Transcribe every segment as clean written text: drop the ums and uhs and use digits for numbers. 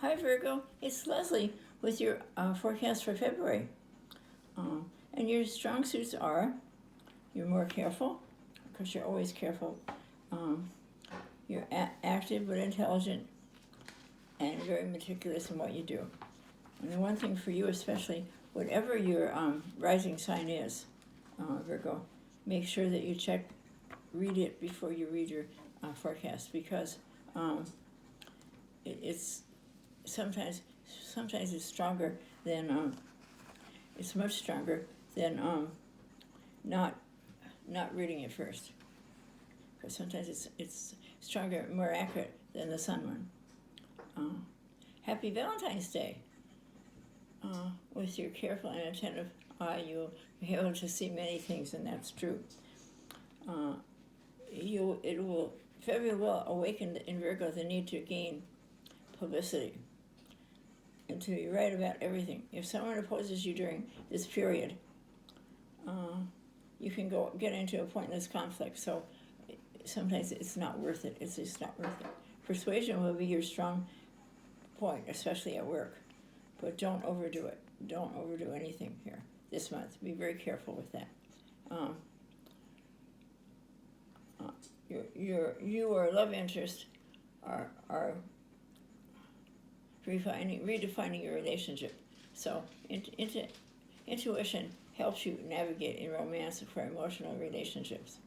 Hi Virgo, it's Leslie with your forecast for February. And your strong suits are you're more careful, because you're always careful. You're active but intelligent and very meticulous in what you do. And the one thing for you especially, whatever your rising sign is, Virgo, make sure that you read it before you read your forecast, because it's sometimes it's stronger than it's much stronger than not reading it first, because sometimes it's stronger, more accurate than the sun one. Happy Valentine's Day. With your careful and attentive eye, you'll be able to see many things, and that's true. February will awaken in Virgo the need to gain publicity and to be right about everything. If someone opposes you during this period, you can get into a pointless conflict. So sometimes it's not worth it. It's just not worth it. Persuasion will be your strong point, especially at work. But don't overdo it. Don't overdo anything here this month. Be very careful with that. Your love interest are redefining your relationship. So intuition helps you navigate in romance for emotional relationships.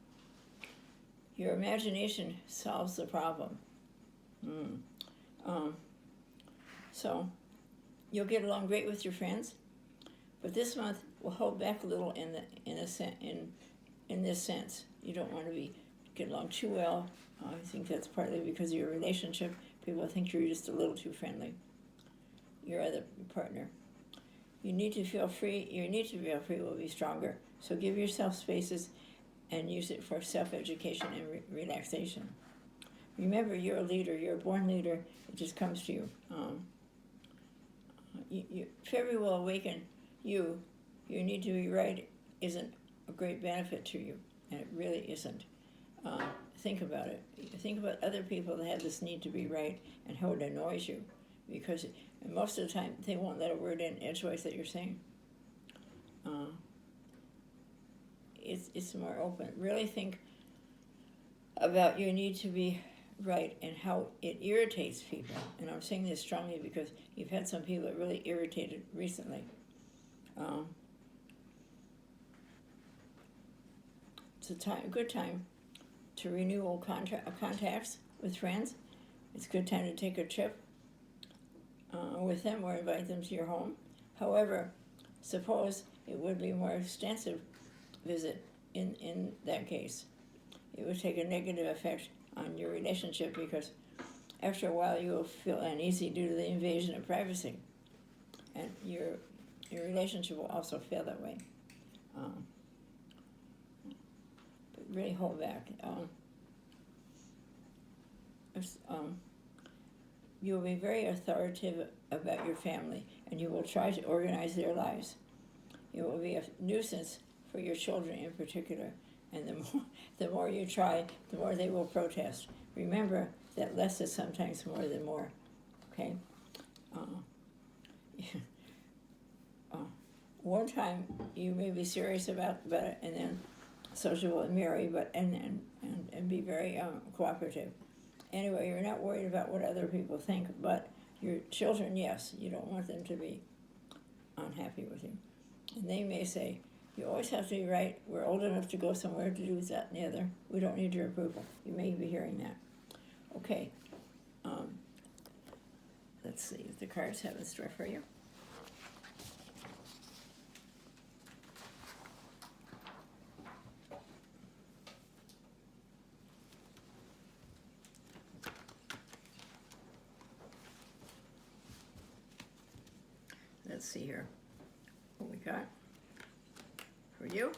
Your imagination solves the problem. So you'll get along great with your friends, but this month will hold back a little in this sense. You don't want to get along too well. I think that's partly because of your relationship. People think you're just a little too friendly. Your other partner. You need to feel free. Your need to feel free will be stronger. So give yourself spaces and use it for self-education and relaxation. Remember, you're a leader. You're a born leader. It just comes to you. February will awaken you. Your need to be right isn't a great benefit to you, and it really isn't. Think about it. Think about other people that have this need to be right and how it annoys you, because most of the time they won't let a word in edgewise that you're saying. It's more open. Really think about your need to be right and how it irritates people. And I'm saying this strongly because you've had some people that really irritated recently. It's a good time to renew old contacts with friends. It's a good time to take a trip with them or invite them to your home. However, suppose it would be a more extensive visit in that case. It would take a negative effect on your relationship, because after a while you will feel uneasy due to the invasion of privacy, and your relationship will also feel that way. But really hold back. You will be very authoritative about your family, and you will try to organize their lives. It will be a nuisance for your children in particular, and the more you try, the more they will protest. Remember that less is sometimes more than more. Okay. One time you may be serious about it, and then social will marry, and be very cooperative. Anyway, you're not worried about what other people think, but your children, yes, you don't want them to be unhappy with you. And they may say, you always have to be right. We're old enough to go somewhere to do that and the other. We don't need your approval. You may be hearing that. Okay. Let's see what the cards have in store for you. Let's see here what we got for you.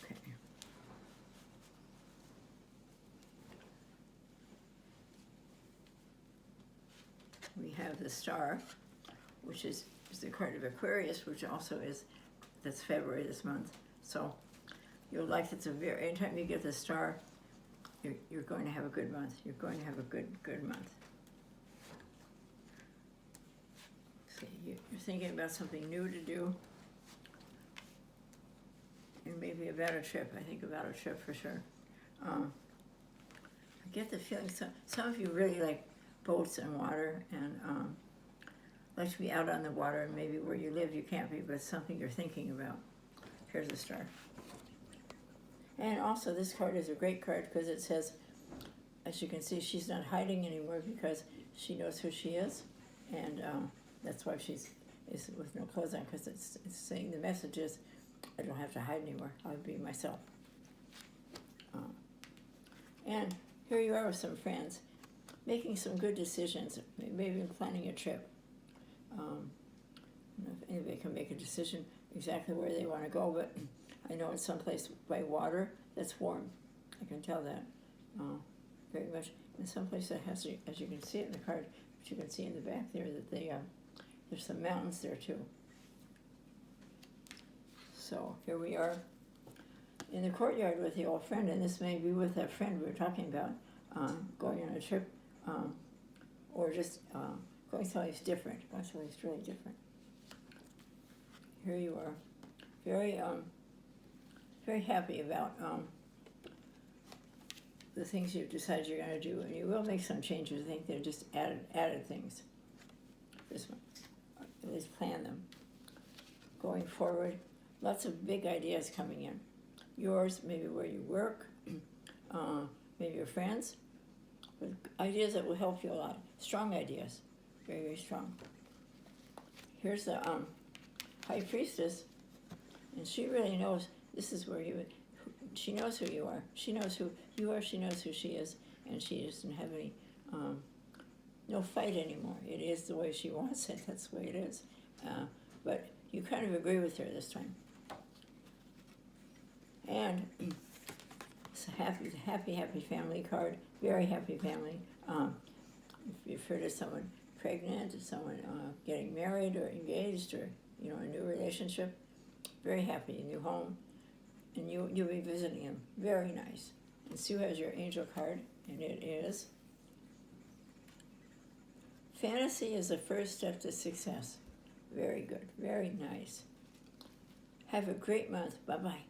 Okay. We have the Star, which is the card of Aquarius, which also that's February this month. So you'll like anytime you get the Star, you're going to have a good month. You're going to have a good month. You're thinking about something new to do, and maybe about a trip. I think about a trip for sure. I get the feeling some of you really like boats and water, and like to be out on the water, and maybe where you live you can't be, but it's something you're thinking about. Here's a star. And also this card is a great card because it says, as you can see, she's not hiding anymore because she knows who she is, and that's why she's with no clothes on, because it's saying the message is, I don't have to hide anymore. I'll be myself. And here you are with some friends, making some good decisions, maybe planning a trip. I don't know if anybody can make a decision exactly where they want to go, but I know it's someplace by water that's warm. I can tell that very much. And someplace that has, as you can see it in the card, but you can see in the back there that there's some mountains there too. So here we are in the courtyard with the old friend, and this may be with that friend we were talking about, going on a trip, or just going someplace different, going someplace really different. Here you are, very happy about the things you've decided you're going to do, and you will make some changes. I think they're just added things. This one, at least plan them. Going forward, lots of big ideas coming in. Yours, maybe where you work, maybe your friends, but ideas that will help you a lot. Strong ideas, very, very strong. Here's the High Priestess, and she really knows this is where she knows who you are. She knows who you are, she knows who she is, and she doesn't have any, no fight anymore. It is the way she wants it, that's the way it is. But you kind of agree with her this time. And it's a happy family card, very happy family. If you've heard of someone pregnant, or someone getting married or engaged, or a new relationship, very happy, a new home, and you'll be visiting them. Very nice. And Sue has your angel card, and it is, fantasy is the first step to success. Very good, very nice. Have a great month. Bye-bye.